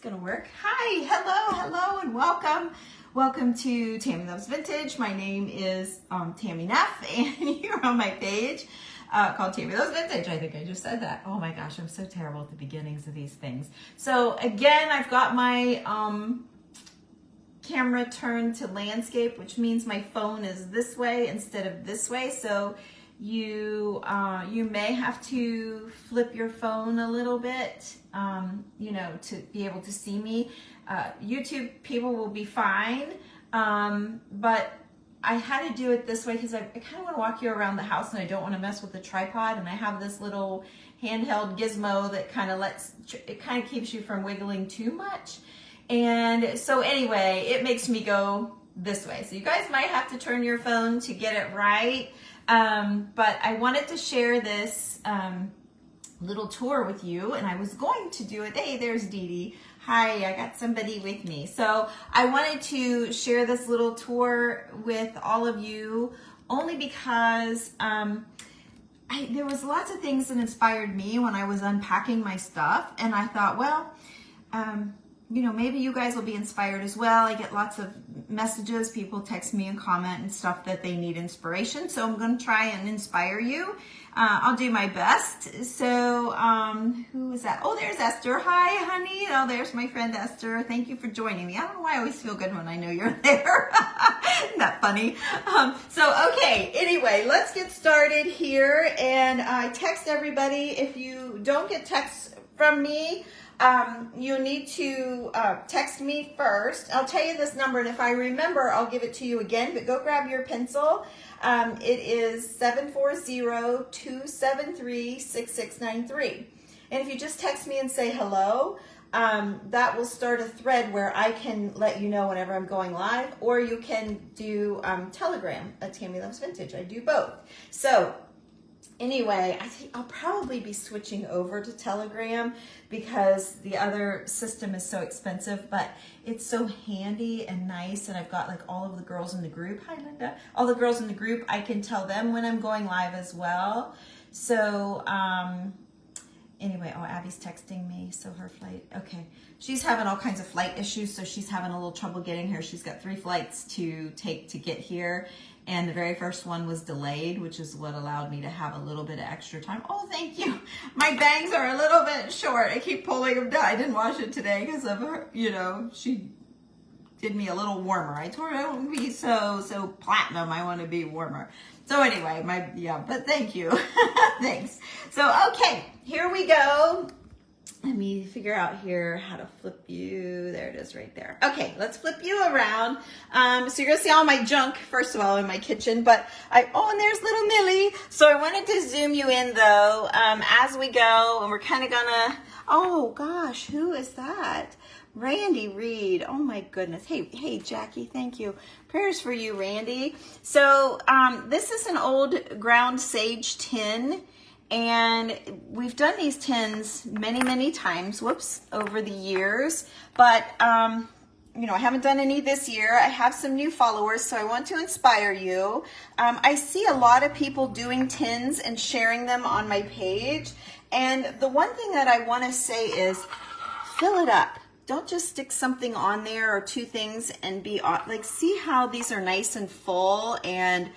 gonna work. Hi, hello, and welcome. Welcome to Tammy Loves Vintage. My name is Tammy Neff, and you're on my page called Tammy Loves Vintage. I think I just said that. Oh my gosh, I'm so terrible at the beginnings of these things. So again, I've got my camera turned to landscape, which means my phone is this way instead of this way. So you may have to flip your phone a little bit, to be able to see me. YouTube people will be fine, but I had to do it this way because I kind of want to walk you around the house and I don't want to mess with the tripod, and I have this little handheld gizmo that kind of keeps you from wiggling too much. And so anyway, it makes me go this way. So you guys might have to turn your phone to get it right. But I wanted to share this little tour with you, and I was going to do it. Hey, there's Dee Dee. Hi, I got somebody with me. So I wanted to share this little tour with all of you only because there was lots of things that inspired me when I was unpacking my stuff, and I thought, well, maybe you guys will be inspired as well. I get lots of messages, people text me and comment and stuff that they need inspiration. So I'm going to try and inspire you. I'll do my best. So who is that? Oh, there's Esther. Hi, honey. Oh, there's my friend Esther. Thank you for joining me. I don't know why I always feel good when I know you're there. Isn't that funny? Okay, anyway, let's get started here. And I text everybody. If you don't get texts from me, you need to text me first. I'll tell you this number, and if I remember, I'll give it to you again, but go grab your pencil. It is 740-273-6693. And if you just text me and say hello, that will start a thread where I can let you know whenever I'm going live, or you can do Telegram at Tammy Loves Vintage. I do both. So anyway, I think I'll probably be switching over to Telegram because the other system is so expensive, but it's so handy and nice, and I've got like all of the girls in the group. Hi, Linda. All the girls in the group, I can tell them when I'm going live as well. So anyway, oh, Abby's texting me, so her flight, okay. She's having all kinds of flight issues, so she's having a little trouble getting here. She's got 3 flights to take to get here, and the very first one was delayed, which is what allowed me to have a little bit of extra time. Oh, thank you. My bangs are a little bit short. I keep pulling them down. I didn't wash it today because of her, she did me a little warmer. I told her I don't want to be so platinum. I want to be warmer. So anyway, but thank you. Thanks. So, okay, here we go. Let me figure out here how to flip you. There it is right there. Okay, let's flip you around. So you're gonna see all my junk, first of all, in my kitchen, but and there's little Millie. So I wanted to zoom you in though, as we go, and we're kind of gonna, oh gosh, who is that? Randy Reed. Oh my goodness. Hey, Jackie, thank you. Prayers for you, Randy. So this is an old ground sage tin, and we've done these tins many times, over the years, but I haven't done any this year. I have some new followers, so I want to inspire you. I see a lot of people doing tins and sharing them on my page, and the one thing that I want to say is fill it up. Don't just stick something on there or 2 things and be like, see how these are nice and full and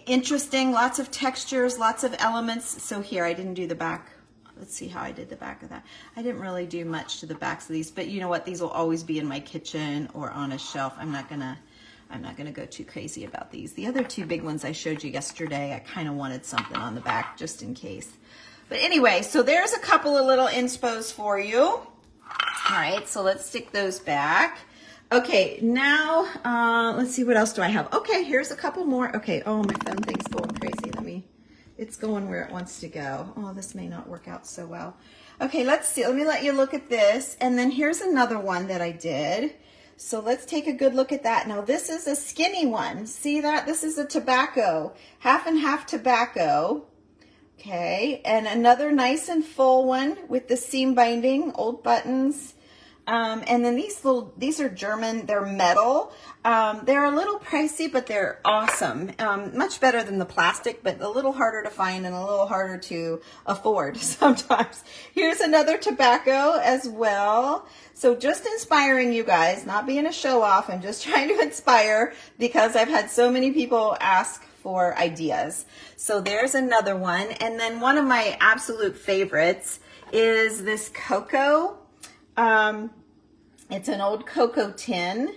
interesting, lots of textures, lots of elements. So here, I didn't do the back. Let's see how I did the back of that. I didn't really do much to the backs of these, but you know what? These will always be in my kitchen or on a shelf. I'm not gonna go too crazy about these. The other 2 big ones I showed you yesterday, I kind of wanted something on the back just in case. But anyway, so there's a couple of little inspos for you. All right, so let's stick those back. Okay, now let's see, what else do I have? Okay, here's a couple more. Okay, oh, my phone thing's going crazy. It's going where it wants to go. Oh, this may not work out so well. Okay, let's see. Let me let you look at this. And then here's another one that I did. So let's take a good look at that. Now, this is a skinny one. See that? This is a tobacco, half and half tobacco. Okay, and another nice and full one with the seam binding, old buttons. And then these are German, they're metal. They're a little pricey, but they're awesome. Much better than the plastic, but a little harder to find and a little harder to afford sometimes. Here's another tobacco as well. So just inspiring you guys, not being a show off. I'm just trying to inspire because I've had so many people ask for ideas. So there's another one. And then one of my absolute favorites is this cocoa. It's an old cocoa tin,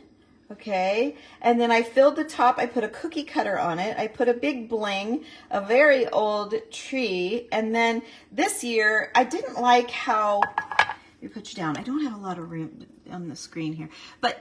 okay? And then I filled the top, I put a cookie cutter on it. I put a big bling, a very old tree. And then this year, I didn't like how, let me put you down. I don't have a lot of room on the screen here, but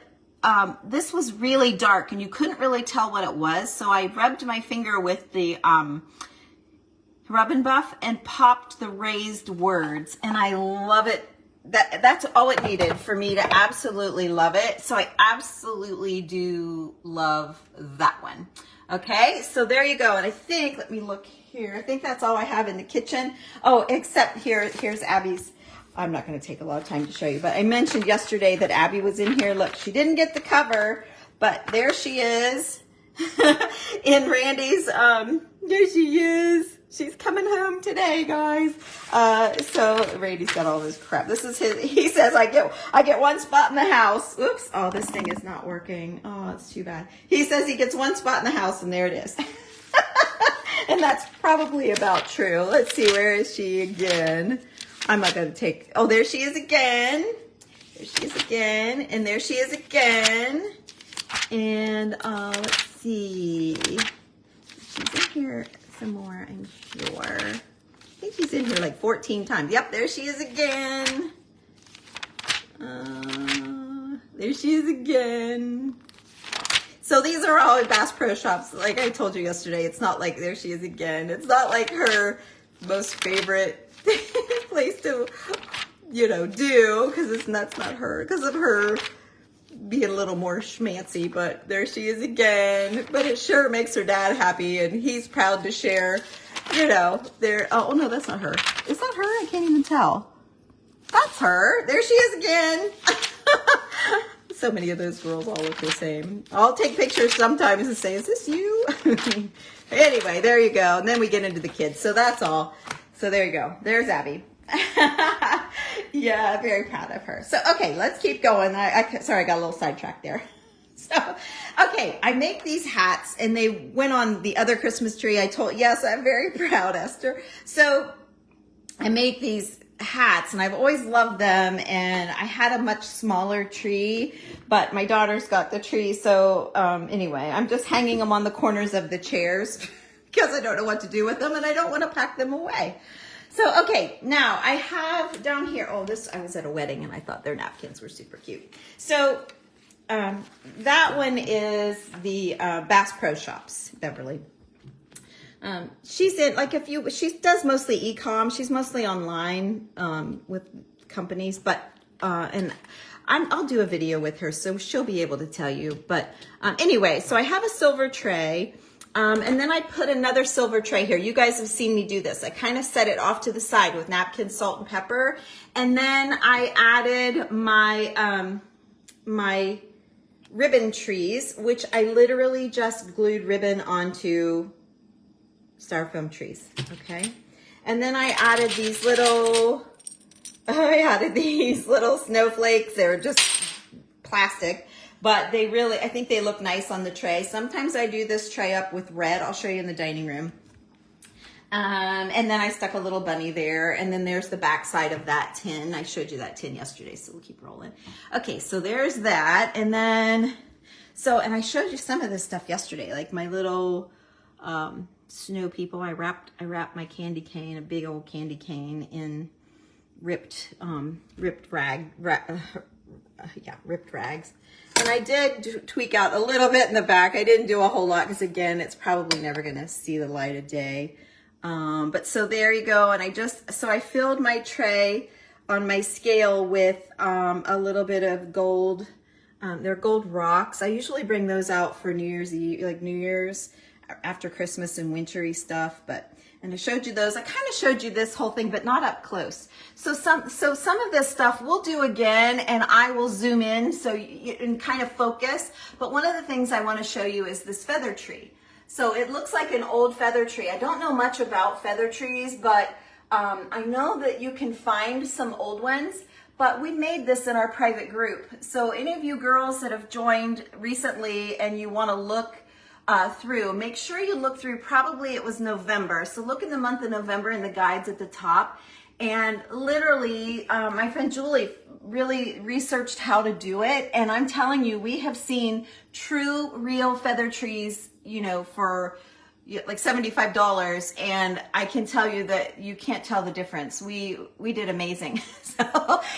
this was really dark and you couldn't really tell what it was. So I rubbed my finger with the Rub and Buff and popped the raised words, and I love it. That's all it needed for me to absolutely love it. So I absolutely do love that one. Okay, so there you go. And I think, let me look here. I think that's all I have in the kitchen. Oh, except here's Abby's. I'm not going to take a lot of time to show you, but I mentioned yesterday that Abby was in here. Look, she didn't get the cover, but there she is in Randy's. There she is. She's coming home today, guys. So Randy's got all this crap. This is his. He says I get one spot in the house. Oops. Oh, this thing is not working. Oh, it's too bad. He says he gets one spot in the house, and there it is. And that's probably about true. Let's see. Where is she again? I'm not going to take. Oh, there she is again. There she is again, and there she is again. And let's see. She's in here some more, I'm sure. I think she's in here like 14 times. Yep, there she is again. There she is again. So these are all at Bass Pro Shops. Like I told you yesterday, it's not like there she is again. It's not like her most favorite place to, do, because that's not her, because of her being a little more schmancy, but there she is again. But it sure makes her dad happy, and he's proud to share, there. Oh, no, that's not her. Is that her? I can't even tell. That's her. There she is again. So many of those girls all look the same. I'll take pictures sometimes and say, is this you? Anyway, there you go. And then we get into the kids. So that's all. So there you go. There's Abby. Yeah, very proud of her. So, okay, let's keep going. Sorry, I got a little sidetracked there. So, okay, I make these hats, and they went on the other Christmas tree. Yes, I'm very proud, Esther. So, I make these hats, and I've always loved them, and I had a much smaller tree, but my daughter's got the tree. So, anyway, I'm just hanging them on the corners of the chairs because I don't know what to do with them, and I don't want to pack them away. So, okay, now I have down here, I was at a wedding and I thought their napkins were super cute. So, that one is the Bass Pro Shops, Beverly. She's in she does mostly e-com. She's mostly online with companies, but, and I'll do a video with her, so she'll be able to tell you. But anyway, so I have a silver tray. And then I put another silver tray here. You guys have seen me do this. I kind of set it off to the side with napkins, salt, and pepper. And then I added my, my ribbon trees, which I literally just glued ribbon onto styrofoam trees, okay? And then I added these little snowflakes. They were just plastic. But I think they look nice on the tray. Sometimes I do this tray up with red. I'll show you in the dining room. And then I stuck a little bunny there. And then there's the back side of that tin. I showed you that tin yesterday, so we'll keep rolling. Okay, so there's that. And then, and I showed you some of this stuff yesterday, like my little snow people. I wrapped my candy cane, a big old candy cane, in ripped rags. And I did tweak out a little bit in the back. I didn't do a whole lot because, again, it's probably never going to see the light of day. But so there you go. And I filled my tray on my scale with a little bit of gold. They're gold rocks. I usually bring those out for New Year's Eve, like New Year's after Christmas and wintry stuff. But And I showed you those. I kind of showed you this whole thing, but not up close. So some of this stuff we'll do again, and I will zoom in so you can kind of focus. But one of the things I want to show you is this feather tree. So it looks like an old feather tree. I don't know much about feather trees, but I know that you can find some old ones. But we made this in our private group. So any of you girls that have joined recently and you want to look through, make sure you look through, probably it was November. So look in the month of November in the guides at the top. And literally, my friend Julie really researched how to do it. And I'm telling you, we have seen true, real feather trees, you know, for like $75, and I can tell you that you can't tell the difference. We did amazing. So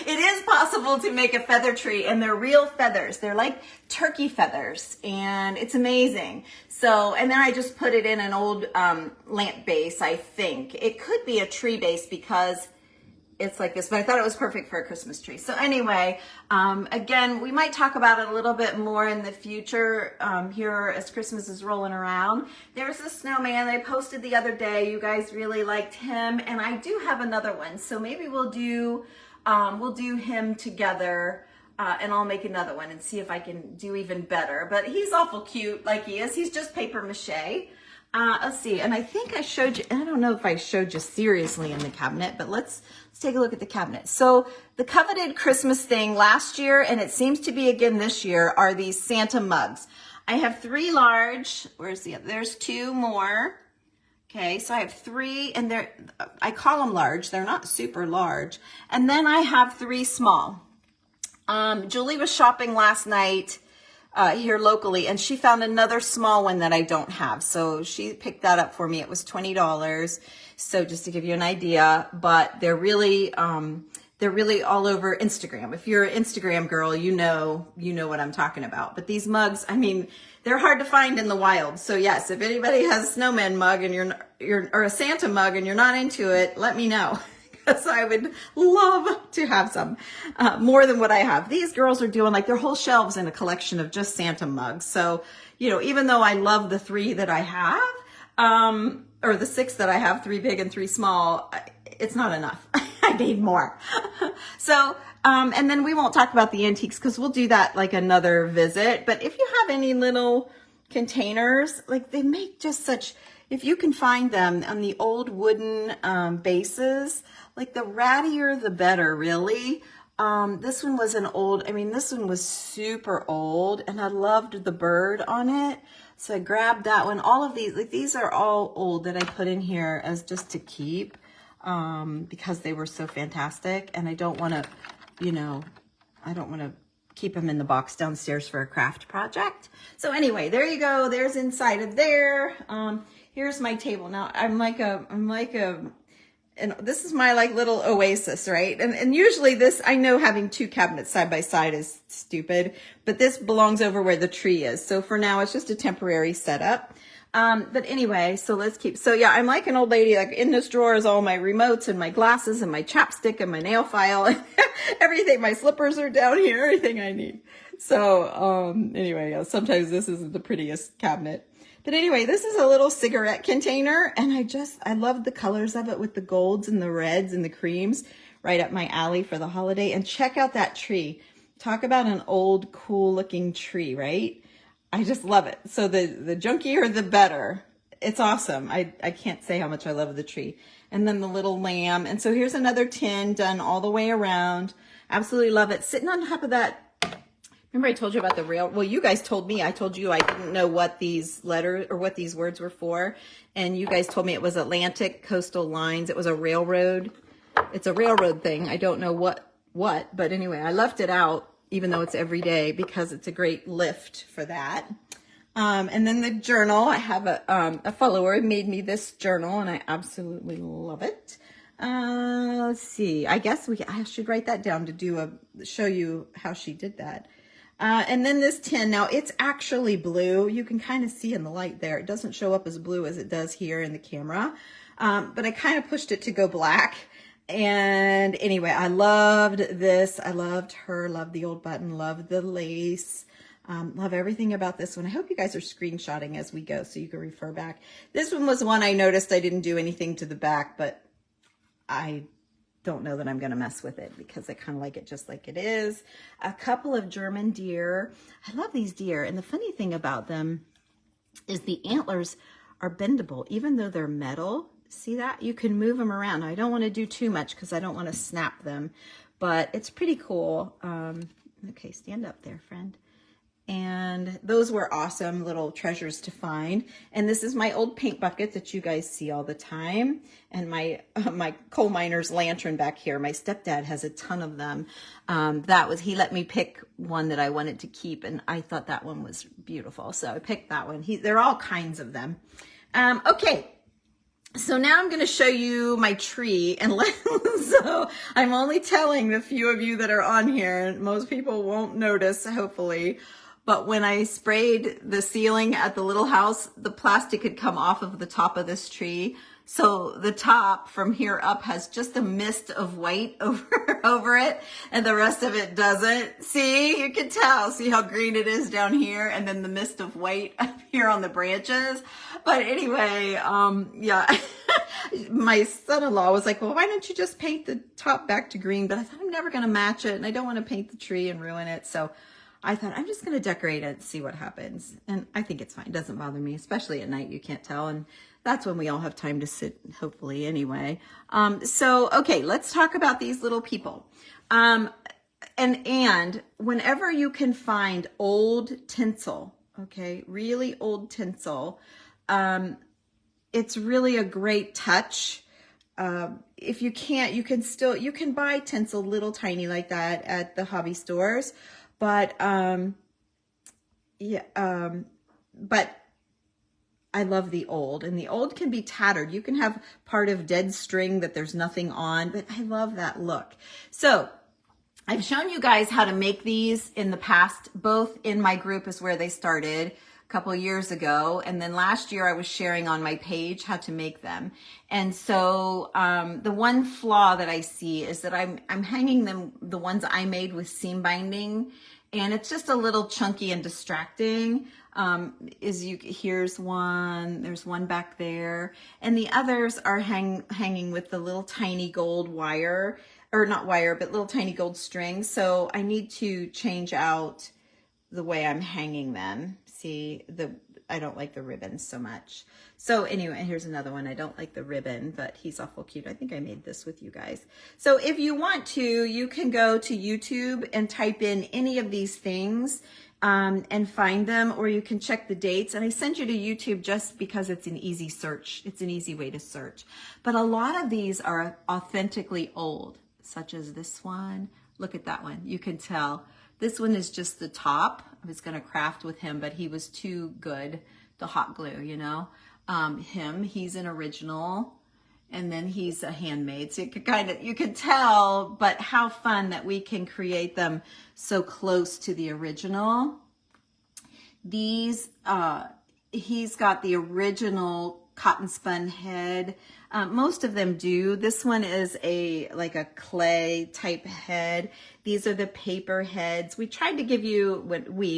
it is possible to make a feather tree, and they're real feathers. They're like turkey feathers, and it's amazing. So, and then I just put it in an old lamp base, I think. It could be a tree base because it's like this, but I thought it was perfect for a Christmas tree. So anyway, again, we might talk about it a little bit more in the future here as Christmas is rolling around. There's a snowman I posted the other day. You guys really liked him, and I do have another one. So maybe we'll do him together, and I'll make another one and see if I can do even better. But he's awful cute like he is. He's just paper mache. Let's see, and I think I showed you, I don't know if I showed you seriously in the cabinet, but let's take a look at the cabinet. So the coveted Christmas thing last year, and it seems to be again this year, are these Santa mugs. I have 3 large, where's the other? There's 2 more. Okay, so I have 3, and I call them large, they're not super large. And then I have 3 small. Julie was shopping last night here locally, and she found another small one that I don't have. So she picked that up for me. It was $20. So just to give you an idea, but they're really all over Instagram. If you're an Instagram girl, you know what I'm talking about. But these mugs, I mean, they're hard to find in the wild. So yes, if anybody has a snowman mug and or a Santa mug and you're not into it, let me know. Because I would love to have some, more than what I have. These girls are doing like their whole shelves in a collection of just Santa mugs. So, you know, even though I love the 3 that I have, or the 6 that I have, 3 big and 3 small, it's not enough. I need more. So, and then we won't talk about the antiques because we'll do that like another visit. But if you have any little containers, like they make just such, if you can find them on the old wooden bases, like the rattier the better, really. This one was an old, I mean, this one was super old, and I loved the bird on it. So I grabbed that one. All of these, like these are all old that I put in here as just to keep because they were so fantastic. And I don't want to, you know, I don't want to keep them in the box downstairs for a craft project. So anyway, there you go. There's inside of there. Here's my table. Now and this is my like little oasis, right? And usually this, I know having 2 cabinets side by side is stupid, but this belongs over where the tree is. So for now, it's just a temporary setup. But anyway, so let's keep, so yeah, I'm like an old lady, like in this drawer is all my remotes and my glasses and my chapstick and my nail file and everything. My slippers are down here, everything I need. So, anyway, yeah, sometimes this isn't the prettiest cabinet. But anyway, this is a little cigarette container, and I love the colors of it with the golds and the reds and the creams, right up my alley for the holiday. And check out that tree. Talk about an old, cool looking tree, right? I just love it. So the junkier, the better. It's awesome. I can't say how much I love the tree. And then the little lamb. And so here's another tin done all the way around. Absolutely love it. Sitting on top of that. Remember I told you about the rail? Well, you guys told me. I told you I didn't know what these letters or what these words were for. And you guys told me it was Atlantic Coastal Lines. It was a railroad. It's a railroad thing. I don't know what, but anyway, I left it out, even though it's every day, because it's a great lift for that. And then the journal. I have a follower who made me this journal, and I absolutely love it. Let's see. I guess I should write that down to show you how she did that. And then this tin, now it's actually blue. You can kind of see in the light there. It doesn't show up as blue as it does here in the camera. But I kind of pushed it to go black. And anyway, I loved this. I loved her, loved the old button, loved the lace. Love everything about this one. I hope you guys are screenshotting as we go so you can refer back. This one was one I noticed I didn't do anything to the back, but I don't know that I'm going to mess with it because I kind of like it just like it is. A couple of German deer. I love these deer. And the funny thing about them is the antlers are bendable, even though they're metal. See that? You can move them around. Now, I don't want to do too much because I don't want to snap them, but it's pretty cool. Okay, stand up there, friend. And those were awesome little treasures to find. And this is my old paint bucket that you guys see all the time. And my coal miner's lantern back here. My stepdad has a ton of them. He let me pick one that I wanted to keep, and I thought that one was beautiful. So I picked that one. There are all kinds of them. Okay. So now I'm going to show you my tree, and so I'm only telling the few of you that are on here, and most people won't notice, hopefully. But when I sprayed the ceiling at the little house, the plastic had come off of the top of this tree. So the top from here up has just a mist of white over it, and the rest of it doesn't. See, you can tell. See how green it is down here, and then the mist of white up here on the branches. But anyway, yeah, my son-in-law was like, well, why don't you just paint the top back to green? But I thought I'm never going to match it, and I don't want to paint the tree and ruin it. So I thought I'm just going to decorate it and see what happens. And I think it's fine. It doesn't bother me, especially at night. You can't tell. And that's when we all have time to sit, hopefully, anyway. Okay, let's talk about these little people. And whenever you can find old tinsel, okay, really old tinsel, it's really a great touch. If you can't, you can buy tinsel little tiny like that at the hobby stores. But, but I love the old, and the old can be tattered. You can have part of dead string that there's nothing on, but I love that look. So I've shown you guys how to make these in the past, both in my group is where they started a couple of years ago. And then last year I was sharing on my page how to make them. And so, the one flaw that I see is that I'm hanging them, the ones I made with seam binding, and it's just a little chunky and distracting. Here's one, there's one back there, and the others are hanging with the little tiny gold wire, or not wire, but little tiny gold string. So I need to change out the way I'm hanging them. See, I don't like the ribbons so much. So anyway, here's another one. I don't like the ribbon, but he's awful cute. I think I made this with you guys. So if you want to, you can go to YouTube and type in any of these things and find them, or you can check the dates. And I send you to YouTube just because it's an easy search. It's an easy way to search. But a lot of these are authentically old, such as this one. Look at that one. You can tell. This one is just the top. I was going to craft with him, but he was too good to hot glue, you know. He's an original, and then he's a handmade. So you could tell, but how fun that we can create them so close to the original. These, he's got the original cotton spun head. Most of them do. This one is like a clay type head. These are the paper heads. We tried to give you,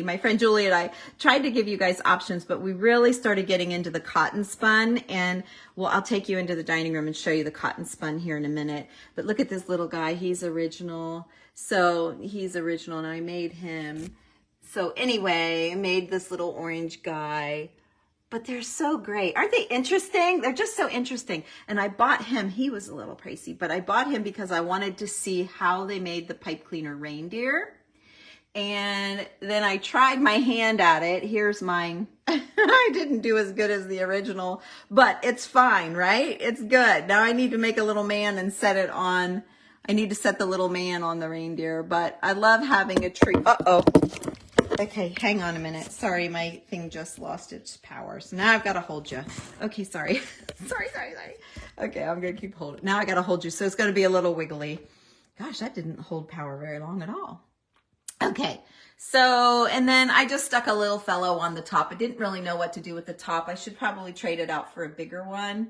my friend Julie and I tried to give you guys options, but we really started getting into the cotton spun, and well, I'll take you into the dining room and show you the cotton spun here in a minute. But look at this little guy. He's original. So he's original, and I made him. So anyway, I made this little orange guy. But they're so great. Aren't they interesting? They're just so interesting. And I bought him. He was a little pricey, but I bought him because I wanted to see how they made the pipe cleaner reindeer. And then I tried my hand at it. Here's mine. I didn't do as good as the original, but it's fine, right? It's good. Now I need to make a little man and set it on. I need to set the little man on the reindeer, but I love having a tree. Uh-oh. Okay, hang on a minute. Sorry, my thing just lost its power. So now I've got to hold you. Okay, sorry. sorry. Okay, I'm going to keep holding. Now I got to hold you. So it's going to be a little wiggly. Gosh, that didn't hold power very long at all. Okay, so, and then I just stuck a little fellow on the top. I didn't really know what to do with the top. I should probably trade it out for a bigger one.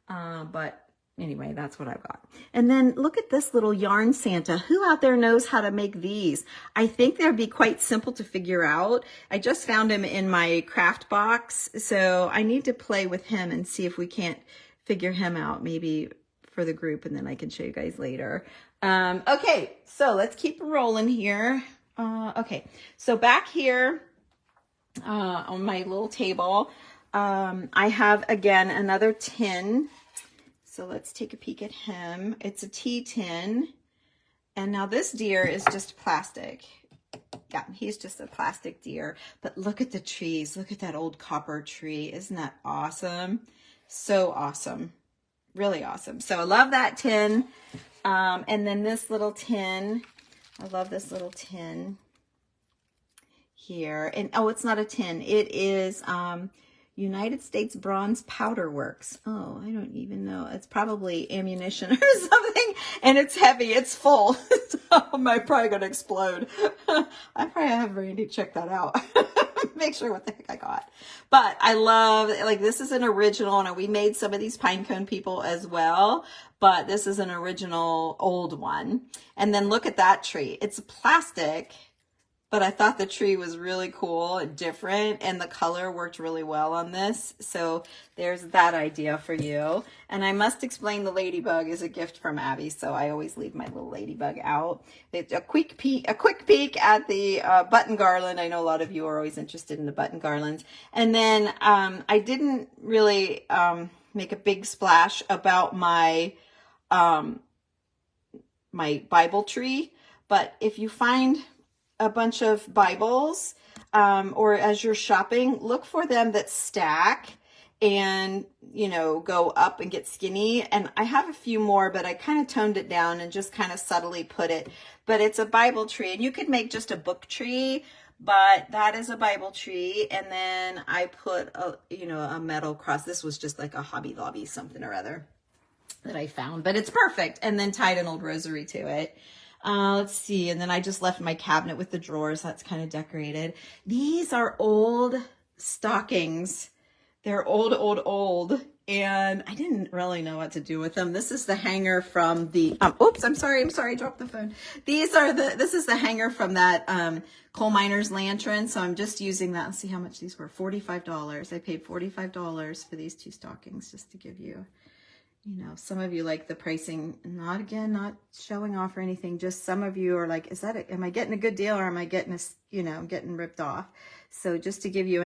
But anyway, that's what I've got. And then look at this little yarn Santa. Who out there knows how to make these? I think they'd be quite simple to figure out. I just found him in my craft box, so I need to play with him and see if we can't figure him out, maybe for the group, and then I can show you guys later. Okay, so let's keep rolling here. Okay, so back here on my little table, I have, again, another tin. So let's take a peek at him. It's a tea tin. And now this deer is just plastic. Yeah, he's just a plastic deer. But look at the trees. Look at that old copper tree. Isn't that awesome? So awesome. Really awesome. So I love that tin. And then this little tin. I love this little tin here. And oh, it's not a tin. It is United States Bronze Powder Works. Oh, I don't even know. It's probably ammunition or something. And it's heavy. It's full. So I'm probably going to explode. I probably have Randy check that out. Make sure what the heck I got. But I love, like, this is an original, and we made some of these pine cone people as well, but this is an original old one. And then look at that tree. It's plastic, but I thought the tree was really cool and different, and the color worked really well on this. So there's that idea for you. And I must explain, the ladybug is a gift from Abby, so I always leave my little ladybug out. It's a quick peek at the button garland. I know a lot of you are always interested in the button garlands. And then I didn't really make a big splash about my my Bible tree, but if you find a bunch of Bibles, or as you're shopping, look for them that stack and, you know, go up and get skinny. And I have a few more, but I kind of toned it down and just kind of subtly put it. But it's a Bible tree, and you could make just a book tree, but that is a Bible tree. And then I put a, you know, a metal cross. This was just like a Hobby Lobby something or other that I found, but it's perfect. And then tied an old rosary to it. Let's see. And then I just left my cabinet with the drawers. That's kind of decorated. These are old stockings. They're old. And I didn't really know what to do with them. This is the hanger from the, oops, I'm sorry. I dropped the phone. This is the hanger from that, coal miner's lantern. So I'm just using that. Let's see how much these were. $45. I paid $45 for these two stockings, just to give you, you know, some of you like the pricing, not showing off or anything. Just some of you are like, am I getting a good deal, or am I getting getting ripped off? So just to give you